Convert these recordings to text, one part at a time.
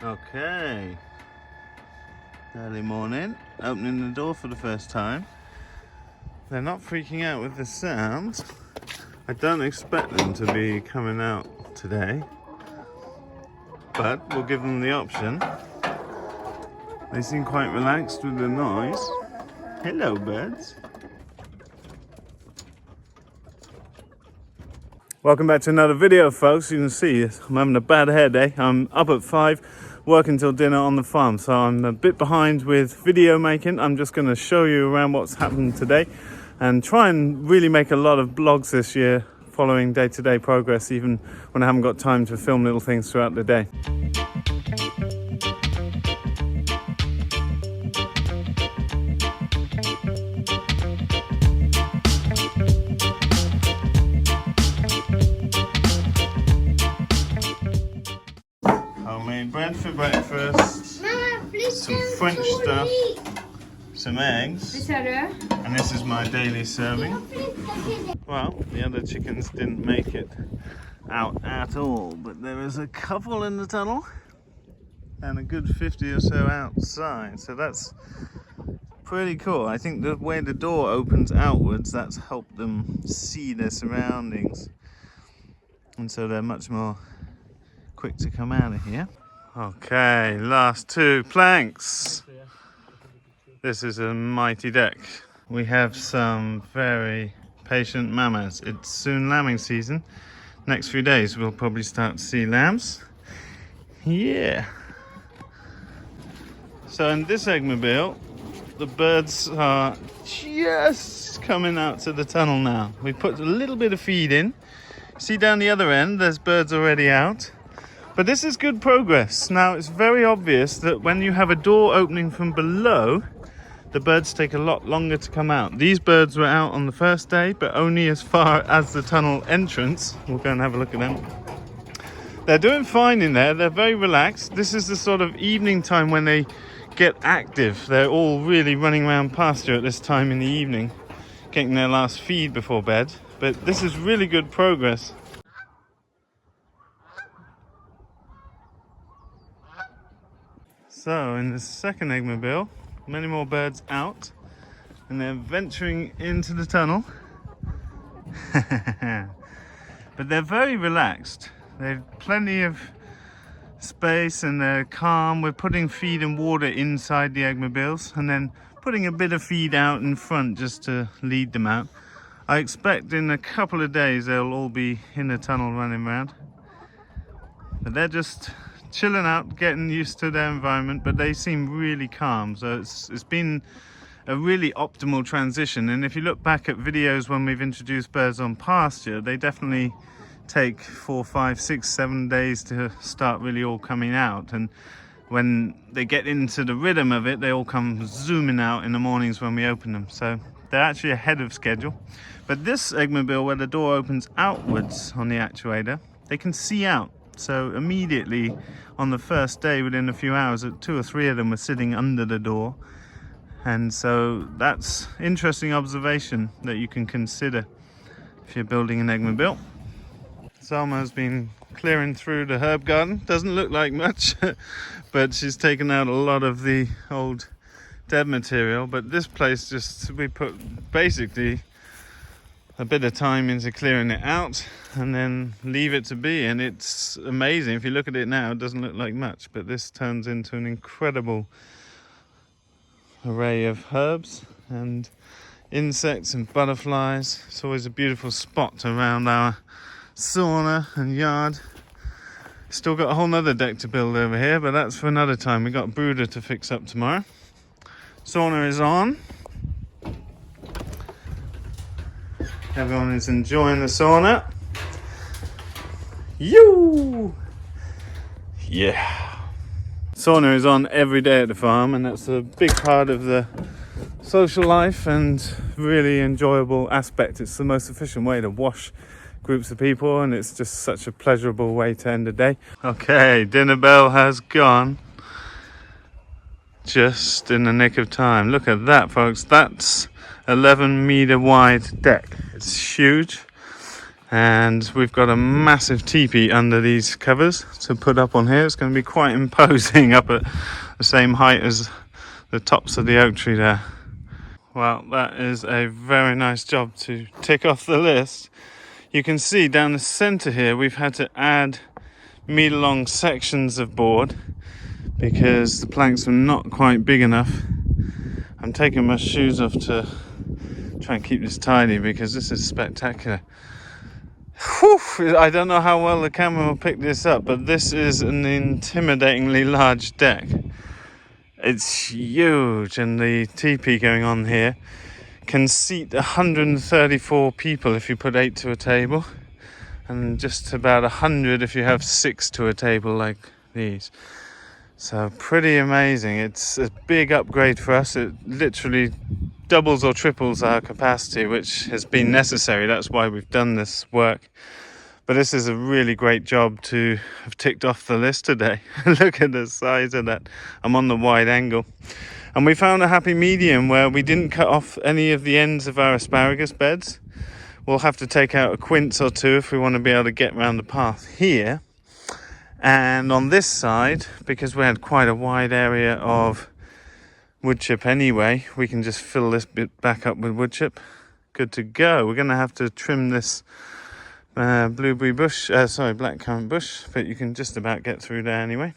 Okay, early morning, opening the door for the first time. They're not freaking out with the sound. I don't expect them to be coming out today, but we'll give them the option. They seem quite relaxed with the noise. Hello, birds. Welcome back to another video, folks. You can see I'm having a bad hair day. I'm up at 5, working till dinner on the farm, so I'm a bit behind with video making. I'm just going to show you around what's happened today and try and really make a lot of blogs this year following day-to-day progress, even when I haven't got time to film little things throughout the day. Homemade bread for breakfast, some French stuff, some eggs, and this is my daily serving. Well, the other chickens didn't make it out at all, but there is a couple in the tunnel and a good 50 or so outside, so that's pretty cool. I think the way the door opens outwards, that's helped them see their surroundings, and so they're much more quick to come out of here. Okay, last 2 planks. This is a mighty deck. We have some very patient mamas. It's soon lambing season. Next few days we'll probably start to see lambs. Yeah. So in this eggmobile, the birds are just coming out to the tunnel now. We put a little bit of feed in. See down the other end, there's birds already out. But this is good progress. Now, it's very obvious that when you have a door opening from below, the birds take a lot longer to come out. These birds were out on the first day, but only as far as the tunnel entrance. We'll go and have a look at them. They're doing fine in there. They're very relaxed. This is the sort of evening time when they get active. They're all really running around pasture at this time in the evening, getting their last feed before bed. But this is really good progress. So in the second eggmobile, many more birds out, and they're venturing into the tunnel. But they're very relaxed. They've plenty of space and they're calm. We're putting feed and water inside the eggmobiles and then putting a bit of feed out in front just to lead them out. I expect in a couple of days they'll all be in the tunnel running around. But they're just chilling out, getting used to their environment, but they seem really calm. So it's been a really optimal transition. And if you look back at videos when we've introduced birds on pasture, they definitely take 4, 5, 6, 7 days to start really all coming out. And when they get into the rhythm of it, they all come zooming out in the mornings when we open them. So they're actually ahead of schedule. But this eggmobile, where the door opens outwards on the actuator, they can see out. So immediately on the first day, within a few hours, 2 or 3 of them were sitting under the door. And so that's interesting observation that you can consider if you're building an eggmobile. Salma's been clearing through the herb garden. Doesn't look like much, but she's taken out a lot of the old dead material. But this place, we put basically a bit of time into clearing it out and then leave it to be, and it's amazing. If you look at it now, it doesn't look like much, but this turns into an incredible array of herbs and insects and butterflies. It's always a beautiful spot around our sauna and yard. Still got a whole nother deck to build over here, but that's for another time. We got a brooder to fix up tomorrow. Sauna is on. Everyone is enjoying the sauna. You! Yeah. Sauna is on every day at the farm, and that's a big part of the social life and really enjoyable aspect. It's the most efficient way to wash groups of people, and it's just such a pleasurable way to end the day. Okay, dinner bell has gone. Just in the nick of time. Look at that, folks. That's 11 meter wide deck. It's huge, And we've got a massive teepee under these covers to put up on here. It's going to be quite imposing up at the same height as the tops of the oak tree there. Well, that is a very nice job to tick off the list. You can see down the center here we've had to add meter-long sections of board because the planks are not quite big enough. I'm taking my shoes off to try and keep this tidy because this is spectacular. Whew, I don't know how well the camera will pick this up, but this is an intimidatingly large deck. It's huge, and the teepee going on here can seat 134 people if you put 8 to a table, and just about 100 if you have 6 to a table like these. So pretty amazing. It's a big upgrade for us. It literally doubles or triples our capacity, which has been necessary. That's why we've done this work. But this is a really great job to have ticked off the list today. Look at the size of that. I'm on the wide angle. And we found a happy medium where we didn't cut off any of the ends of our asparagus beds. We'll have to take out a quince or two if we want to be able to get around the path here. And on this side, because we had quite a wide area of wood chip anyway, we can just fill this bit back up with wood chip. Good to go. We're going to have to trim this blackcurrant bush, but you can just about get through there anyway.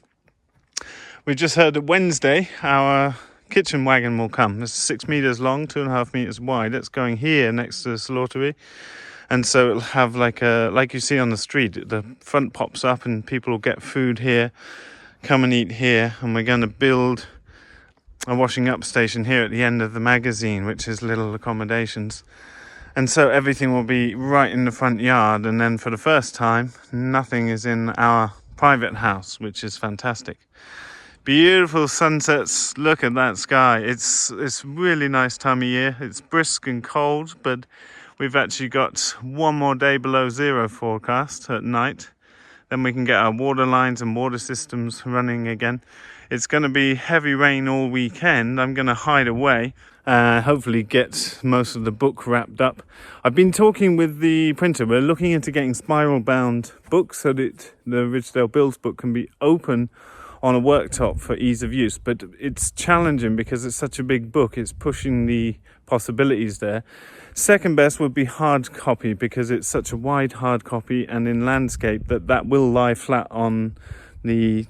We just heard that Wednesday our kitchen wagon will come. It's 6 meters long, 2.5 meters wide. It's going here next to the slaughtery, and so it'll have like you see on the street, the front pops up and people will get food here, come and eat here. And we're going to build a washing up station here at the end of the magazine, which is little accommodations. And so everything will be right in the front yard, and then for the first time, nothing is in our private house, which is fantastic. Beautiful sunsets. Look at that sky. It's really nice time of year. It's brisk and cold, but we've actually got one more day below zero forecast at night. Then we can get our water lines and water systems running again. It's going to be heavy rain all weekend. I'm going to hide away. Hopefully get most of the book wrapped up. I've been talking with the printer. We're looking into getting spiral bound books so that the Ridgedale Builds book can be open on a worktop for ease of use, but it's challenging because it's such a big book. It's pushing the possibilities there. Second best would be hard copy because it's such a wide hard copy, and in landscape that will lie flat on the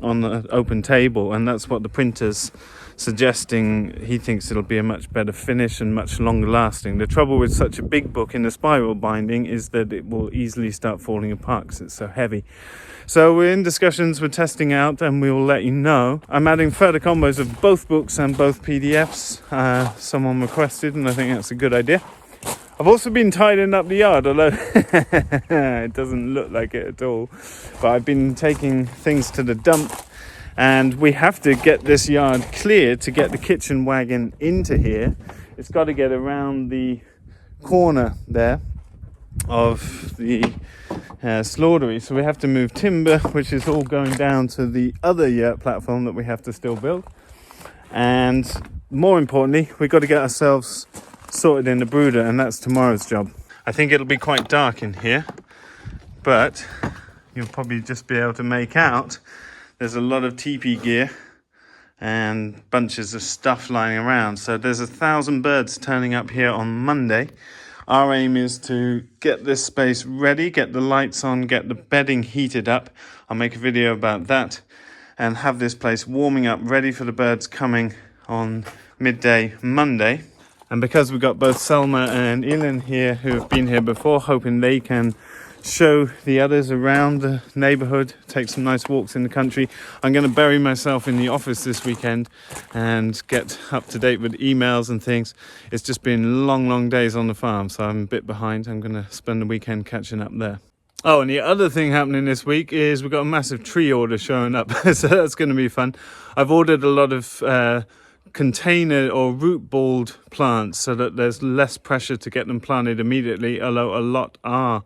open table, and that's what the printer's suggesting. He thinks it'll be a much better finish and much longer lasting. The trouble with such a big book in the spiral binding is that it will easily start falling apart because it's so heavy. So we're in discussions, we're testing out, and we will let you know. I'm adding further combos of both books and both PDFs. Someone requested, and I think that's a good idea. I've also been tidying up the yard, although it doesn't look like it at all. But I've been taking things to the dump, and we have to get this yard cleared to get the kitchen wagon into here. It's got to get around the corner there of the slaughtery, so we have to move timber, which is all going down to the other yurt platform that we have to still build. And more importantly, we've got to get ourselves sorted in the brooder, and that's tomorrow's job. I think it'll be quite dark in here, but you'll probably just be able to make out there's a lot of teepee gear and bunches of stuff lying around. So there's 1,000 birds turning up here on Monday. Our aim is to get this space ready, get the lights on, get the bedding heated up. I'll make a video about that, and have this place warming up, ready for the birds coming on midday Monday. And because we've got both Selma and Elin here who have been here before, hoping they can show the others around the neighborhood, take some nice walks in the country. I'm going to bury myself in the office this weekend and get up to date with emails and things. It's just been long days on the farm, so I'm a bit behind. I'm going to spend the weekend catching up there. Oh, and the other thing happening this week is we've got a massive tree order showing up, so that's going to be fun. I've ordered a lot of container or root balled plants so that there's less pressure to get them planted immediately, although a lot are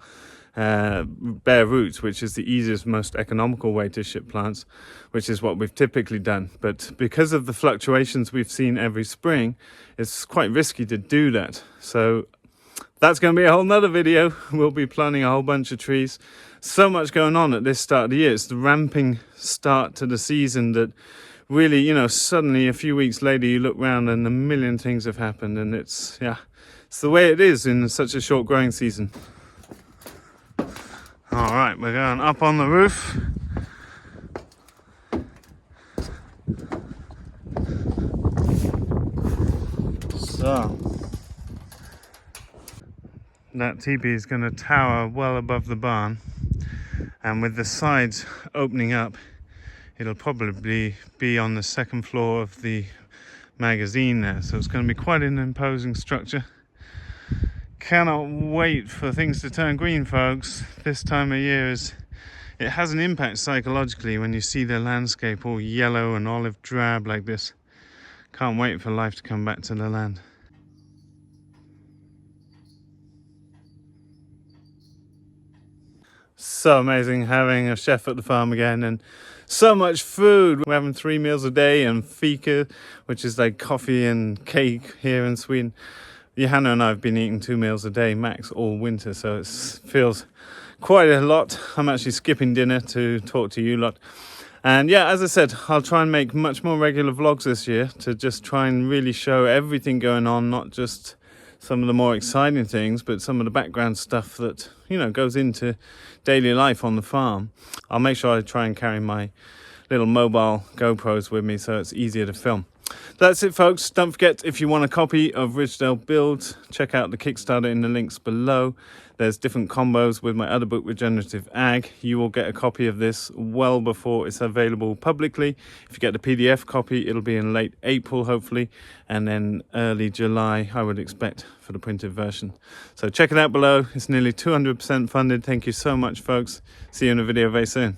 bare roots, which is the easiest, most economical way to ship plants, which is what we've typically done. But because of the fluctuations we've seen every spring, it's quite risky to do that. So That's going to be a whole nother video. We'll be planting a whole bunch of trees. So much going on at this start of the year. It's the ramping start to the season that really, you know, suddenly a few weeks later you look around and a million things have happened, and it's the way it is in such a short growing season. All right, we're going up on the roof. So that teepee is going to tower well above the barn, and with the sides opening up, it'll probably be on the second floor of the magazine there. So it's going to be quite an imposing structure. Cannot wait for things to turn green, folks. This time of year it has an impact psychologically when you see the landscape all yellow and olive drab like this. Can't wait for life to come back to the land. So amazing having a chef at the farm again, and so much food. We're having 3 meals a day and fika, which is like coffee and cake here in Sweden. Johanna and I have been eating 2 meals a day max all winter, so it feels quite a lot. I'm actually skipping dinner to talk to you lot. And yeah, as I said, I'll try and make much more regular vlogs this year to just try and really show everything going on, not just some of the more exciting things, but some of the background stuff that, you know, goes into daily life on the farm. I'll make sure I try and carry my little mobile GoPros with me so it's easier to film. That's it, folks. Don't forget, if you want a copy of Ridgedale Builds, check out the Kickstarter in the links below. There's different combos with my other book, Regenerative Ag. You will get a copy of this well before it's available publicly. If you get the PDF copy, it'll be in late April, hopefully, and then early July, I would expect, for the printed version. So check it out below. It's nearly 200% funded. Thank you so much, folks. See you in a video very soon.